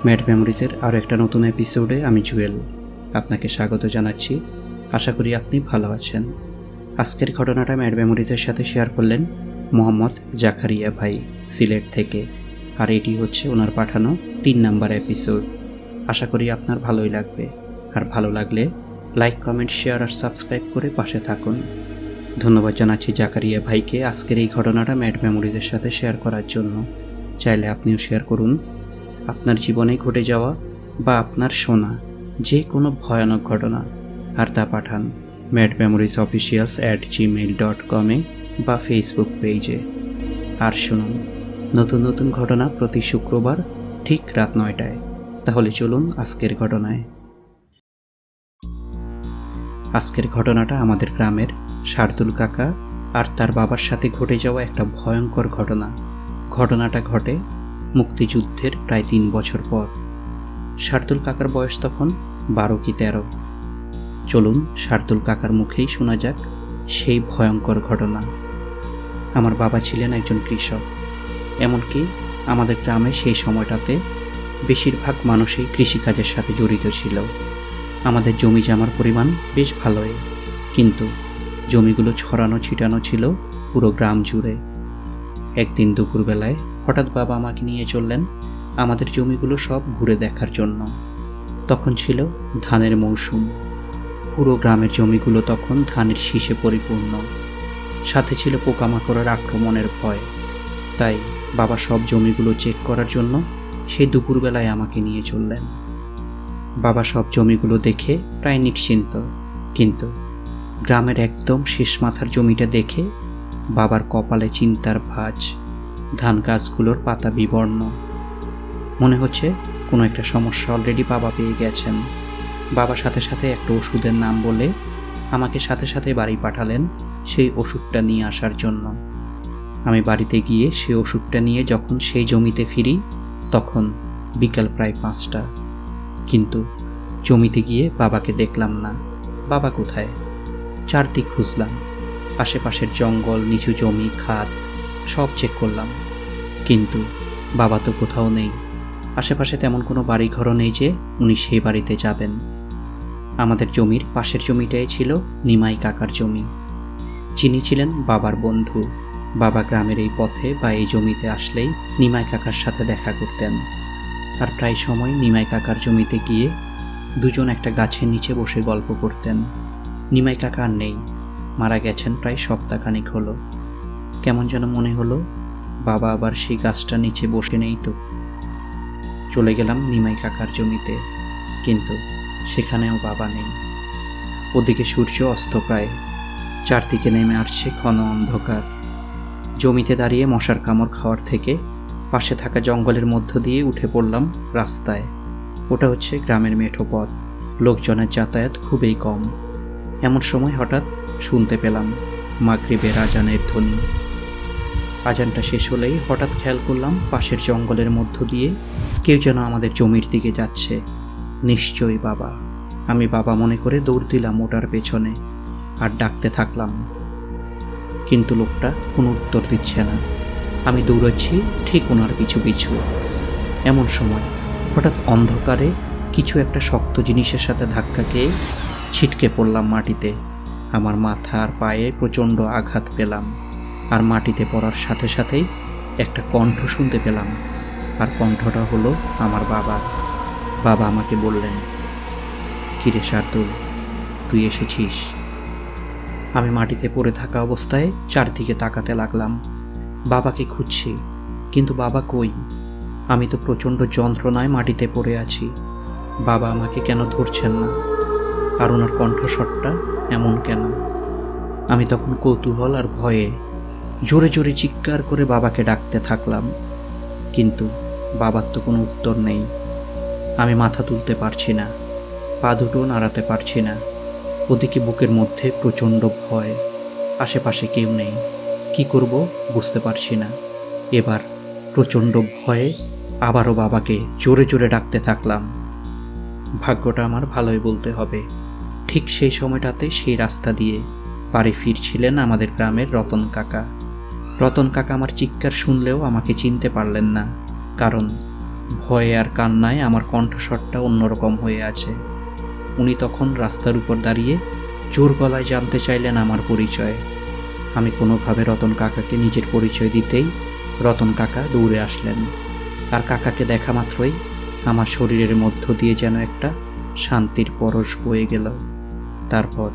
Mad মেমোরিজের আরও একটা নতুন এপিসোডে আমি জুয়েল আপনাকে স্বাগত জানাচ্ছি। আশা করি আপনি ভালো আছেন। আজকের ঘটনাটা ম্যাড মেমোরিজের সাথে শেয়ার করলেন মোহাম্মদ জাকারিয়া ভাই সিলেট থেকে, আর এটি হচ্ছে ওনার পাঠানো 3 নাম্বার এপিসোড। আশা করি আপনার ভালোই লাগবে, আর ভালো লাগলে লাইক, কমেন্ট, শেয়ার আর সাবস্ক্রাইব করে পাশে থাকুন। ধন্যবাদ জানাচ্ছি জাকারিয়া ভাইকে আজকের এই ঘটনাটা ম্যাড মেমোরিজের সাথে শেয়ার করার জন্য। চাইলে আপনিও শেয়ার করুন আপনার জীবনে ঘটে যাওয়া বা আপনার শোনা যে কোনো ভয়ানক ঘটনা, আর তা পাঠান madmemories@gmail.com বা ফেসবুক পেজে। আর শুনুন নতুন নতুন ঘটনা প্রতি শুক্রবার ঠিক রাত 9টায়। তাহলে চলুন আজকের ঘটনায়। আজকের ঘটনাটা আমাদের গ্রামের শার্দুল কাকা আর তার বাবার সাথে ঘটে যাওয়া একটা ভয়ঙ্কর ঘটনা। ঘটনাটা ঘটে মুক্তিযুদ্ধের প্রায় 3 বছর পর। শার্দুল কাকার বয়স তখন 12 কি 13। চলুন শার্দুল কাকার মুখেই শোনা যাক সেই ভয়ঙ্কর ঘটনা। আমার বাবা ছিলেন একজন কৃষক, এমনকি আমাদের গ্রামে সেই সময়টাতে বেশিরভাগ মানুষই কৃষিকাজের সাথে জড়িত ছিল। আমাদের জমি জমার পরিমাণ বেশ ভালোই, কিন্তু জমিগুলো ছড়ানো ছিটানো ছিল পুরো গ্রাম জুড়ে। একদিন দুপুরবেলায় হঠাৎ বাবা আমাকে নিয়ে চললেন আমাদের জমিগুলো সব ঘুরে দেখার জন্য। তখন ছিল ধানের মৌসুম। পুরো গ্রামের জমিগুলো তখন ধানের শীষে পরিপূর্ণ, সাথে ছিল পোকামাকড়ের আক্রমণের ভয়। তাই বাবা সব জমিগুলো চেক করার জন্য সেই দুপুরবেলায় আমাকে নিয়ে চললেন। বাবা সব জমিগুলো দেখে প্রায় নিশ্চিন্ত, কিন্তু গ্রামের একদম শেষ মাথার জমিটা দেখে বাবার কপালে চিন্তার ভাঁজ। ধান গাছগুলোর পাতা বিবর্ণ, মনে হচ্ছে কোনো একটা সমস্যা অলরেডি বাবা পেয়ে গেছেন। বাবা সাথে সাথে একটা ওষুধের নাম বলে আমাকে সাথে সাথে বাড়ি পাঠালেন সেই ওষুধটা নিয়ে আসার জন্য। আমি বাড়িতে গিয়ে সেই ওষুধটা নিয়ে যখন সেই জমিতে ফিরি তখন বিকাল প্রায় 5টা। কিন্তু জমিতে গিয়ে বাবাকে দেখলাম না। বাবা কোথায়? চারদিক খুঁজলাম, আশেপাশের জঙ্গল, নিচু জমি, খাত সব চেক করলাম, কিন্তু বাবা তো কোথাও নেই। আশেপাশে তেমন কোনো বাড়িঘরও নেই যে উনি সেই বাড়িতে যাবেন। আমাদের জমির পাশের জমিটাই ছিল নিমাই কাকার জমি, যিনি ছিলেন বাবার বন্ধু। বাবা গ্রামের এই পথে বা এই জমিতে আসলেই নিমাই কাকার সাথে দেখা করতেন, আর প্রায় সময় নিমাই কাকার জমিতে গিয়ে দুজন একটা গাছের নিচে বসে গল্প করতেন। নিমাই কাকা আর নেই, মারা গেছেন প্রায় সপ্তাহখানিক হলো। কেমন যেন মনে হলো বাবা আবার সেই গাছটার নিচে বসে নেই তো। চলে গেলাম নিমাই কাকার জমিতে, কিন্তু সেখানেও বাবা নেই। ওদিকে সূর্য অস্ত প্রায়, চারদিকে নেমে আসছে ঘন অন্ধকার। জমিতে দাঁড়িয়ে মশার কামড় খাওয়ার থেকে পাশে থাকা জঙ্গলের মধ্য দিয়ে উঠে পড়লাম রাস্তায়। ওটা হচ্ছে গ্রামের মেঠো পথ, লোকজনের যাতায়াত খুবই কম। এমন সময় হঠাৎ শুনতে পেলাম মাগরিবের আজানের ধ্বনি। আজানটা শেষ হলেই হঠাৎ খেয়াল করলাম পাশের জঙ্গলের মধ্য দিয়ে কেউ যেন আমাদের জমির দিকে যাচ্ছে। নিশ্চয়ই বাবা। আমি বাবা মনে করে দৌড় দিলাম ওটার পেছনে আর ডাকতে থাকলাম, কিন্তু লোকটা কোনো উত্তর দিচ্ছে না। আমি দৌড়াচ্ছি ঠিক ওনার পিছু পিছু। এমন সময় হঠাৎ অন্ধকারে কিছু একটা শক্ত জিনিসের সাথে ধাক্কা খেয়ে ছিটকে পড়লাম মাটিতে। আমার মাথা আর পায়ে প্রচণ্ড আঘাত পেলাম, আর মাটিতে পড়ার সাথে সাথেই একটা কণ্ঠ শুনতে পেলাম, আর কণ্ঠটা হলো আমার বাবা। বাবা আমাকে বললেন, কিরে শার্দুল, তুই এসেছিস? আমি মাটিতে পড়ে থাকা অবস্থায় চারদিকে তাকাতে লাগলাম। বাবাকে খুঁজছি, কিন্তু বাবা কই? আমি তো প্রচণ্ড যন্ত্রণায় মাটিতে পড়ে আছি। বাবা আমাকে কেন ধরছেন না, আর ওনার কণ্ঠস্বরটা এমন কেন? আমি তখন কৌতূহল আর ভয়ে জোরে জোরে চিৎকার করে বাবাকে ডাকতে থাকলাম, কিন্তু বাবার তো কোনো উত্তর নেই। আমি মাথা তুলতে পারছি না, পা দুটো নাড়াতে পারছি না। ওদিকে বুকের মধ্যে প্রচণ্ড ভয়, আশেপাশে কেউ নেই। কি করব বুঝতে পারছি না। এবার প্রচণ্ড ভয়ে আবারও বাবাকে জোরে জোরে ডাকতে থাকলাম। ভাগ্যটা আমার ভালোই বলতে হবে। ঠিক সেই সময়টাতে সেই রাস্তা দিয়ে বাড়ি ফিরছিলেন আমাদের গ্রামের রতন কাকা। রতন কাকা আমার চিৎকার শুনলেও আমাকে চিনতে পারলেন না, কারণ ভয়ে আর কান্নায় আমার কণ্ঠস্বরটা অন্যরকম হয়ে আছে। উনি তখন রাস্তার উপর দাঁড়িয়ে জোর গলায় জানতে চাইলেন আমার পরিচয়। আমি কোনোভাবে রতন কাকাকে নিজের পরিচয় দিতেই রতন কাকা দৌড়ে আসলেন, আর কাকাকে দেখা মাত্রই আমার শরীরের মধ্য দিয়ে যেন একটা শান্তির পরশ বয়ে গেল। তারপর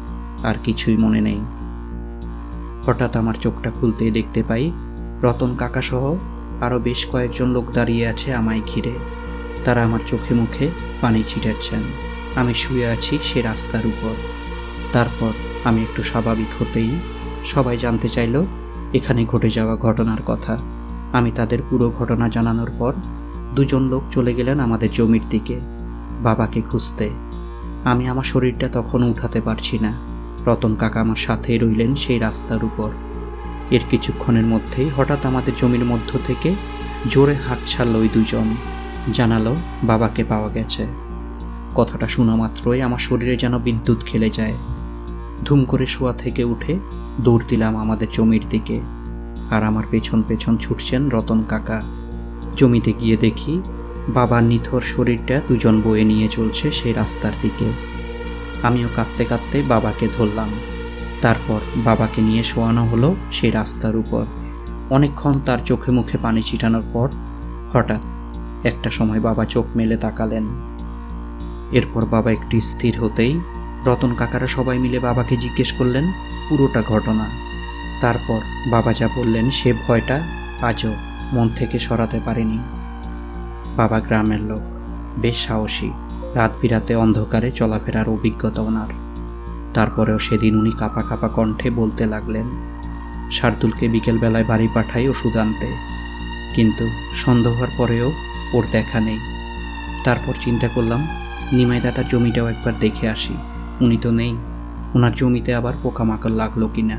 আর কিছুই মনে নেই। হঠাৎ আমার চোখটা খুলতেই দেখতে পাই রতন কাকা সহ আরও বেশ কয়েকজন লোক দাঁড়িয়ে আছে আমায় ঘিরে। তারা আমার চোখে মুখে পানি ছিটাচ্ছেন। আমি শুয়ে আছি সে রাস্তার উপর। তারপর আমি একটু স্বাভাবিক হতেই সবাই জানতে চাইল এখানে ঘটে যাওয়া ঘটনার কথা। আমি তাদের পুরো ঘটনা জানানোর পর দুজন লোক চলে গেলেন আমাদের জমির দিকে বাবাকে খুঁজতে। আমি আমার শরীরটা তখন উঠাতে পারছি না। রতন কাকা আমার সাথেই রইলেন সেই রাস্তার উপর। এর কিছুক্ষণের মধ্যেই হঠাৎ আমাদের জমির মধ্য থেকে জোরে হাত ছাড়ল ওই দুজন। জানালো বাবাকে পাওয়া গেছে। কথাটা শোনা মাত্রই আমার শরীরে যেন বিদ্যুৎ খেলে যায়। ধুম করে শোয়া থেকে উঠে দৌড় দিলাম আমাদের জমির দিকে, আর আমার পেছন পেছন ছুটছেন রতন কাকা। জমিতে গিয়ে দেখি বাবার নিথর শরীরটা দুজন বয়ে নিয়ে চলছে সেই রাস্তার দিকে। আমিও কাঁদতে কাঁদতে বাবাকে ধরলাম। তারপর বাবাকে নিয়ে শোয়ানো হলো সেই রাস্তার উপর। অনেকক্ষণ তার চোখে মুখে পানি ছিটানোর পর হঠাৎ একটা সময় বাবা চোখ মেলে তাকালেন। এরপর বাবা একটু স্থির হতেই রতন কাকারা সবাই মিলে বাবাকে জিজ্ঞেস করলেন পুরোটা ঘটনা। তারপর বাবা যা বললেন সে ভয়টা আজও মন থেকে সরাতে পারেনি। বাবা গ্রামের লোক, বেশ সাহসী, রাত বিরাতে অন্ধকারে চলাফেরার অভিজ্ঞতা ওনার। তারপরেও সেদিন উনি কাঁপা কাঁপা কণ্ঠে বলতে লাগলেন শার্দুলকে বিকেলবেলায় বাড়ি পাঠাই ওষুধ আনতে, কিন্তু সন্ধ্যা হওয়ার পরেও ওর দেখা নেই। তারপর চিন্তা করলাম নিমাই দাদার জমিটাও একবার দেখে আসি। উনি তো নেই, ওনার জমিতে আবার পোকামাকড় লাগলো কিনা।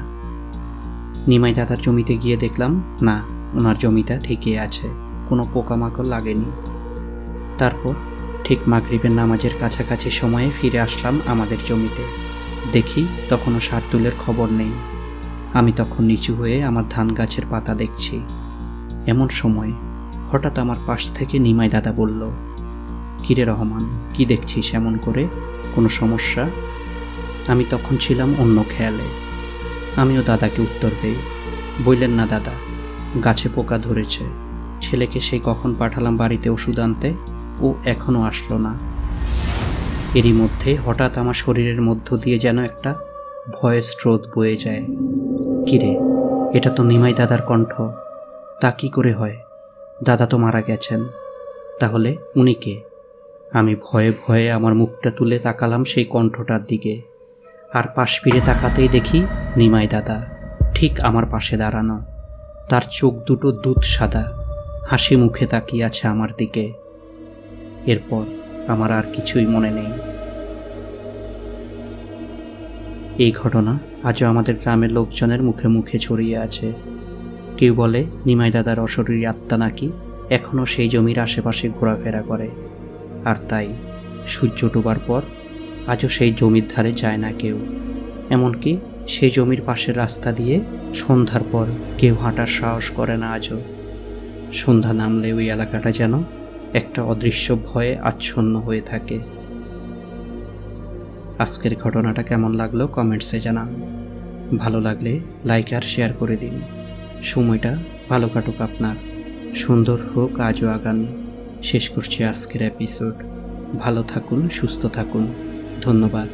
নিমাই দাদার জমিতে গিয়ে দেখলাম না, ওনার জমিটা ঠিকই আছে, কোনো পোকামাকড় লাগেনি। তারপর ঠিক মাগরিবের নামাজের কাছাকাছি সময়ে ফিরে আসলাম আমাদের জমিতে। দেখি তখনও শার্দুলের খবর নেই। আমি তখন নিচু হয়ে আমার ধান গাছের পাতা দেখছি। এমন সময় হঠাৎ আমার পাশ থেকে নিমাই দাদা বলল, কিরে রহমান, কি দেখছিস এমন করে, কোনো সমস্যা? আমি তখন ছিলাম অন্য খেয়ালে। আমিও দাদাকে উত্তর দেই, বললেন না দাদা, গাছে পোকা ধরেছে। ছেলেকে সেই কখন পাঠালাম বাড়িতে ওষুধ আনতে, ও এখনও আসলো না। এরই মধ্যে হঠাৎ আমার শরীরের মধ্য দিয়ে যেন একটা ভয়ের স্রোত বয়ে যায়। কিরে, এটা তো নিমাই দাদার কণ্ঠ। তা কি করে হয়? দাদা তো মারা গেছেন, তাহলে উনি কে? আমি ভয়ে ভয়ে আমার মুখটা তুলে তাকালাম সেই কণ্ঠটার দিকে, আর পাশ ফিরে তাকাতেই দেখি নিমাই দাদা ঠিক আমার পাশে দাঁড়ানো। তার চোখ দুটো দুধ সাদা, হাসি মুখে তাকিয়ে আছে আমার দিকে। এরপর আমার আর কিছুই মনে নেই। এই ঘটনা আজও আমাদের গ্রামের লোকজনের মুখে মুখে ছড়িয়ে আছে। কেউ বলে নিমাই দাদার অশরীরী আত্মা নাকি এখনও সেই জমির আশেপাশে ঘোরাফেরা করে, আর তাই সূর্য ডোবার পর আজও সেই জমির ধারে যায় না কেউ। এমনকি সেই জমির পাশের রাস্তা দিয়ে সন্ধ্যার পর কেউ হাঁটার সাহস করে না আজও। সন্ধ্যা নামলে ওই এলাকাটা যেন একটা অদৃশ্য ভয়ে আচ্ছন্ন হয়ে থাকে। আজকের ঘটনাটা কেমন লাগলো কমেন্টসে জানান। ভালো লাগলে লাইক আর শেয়ার করে দিন। সময়টা ভালো কাটুক আপনার, সুন্দর হোক আজও আগামী। শেষ করছি আজকের এপিসোড। ভালো থাকুন, সুস্থ থাকুন। ধন্যবাদ।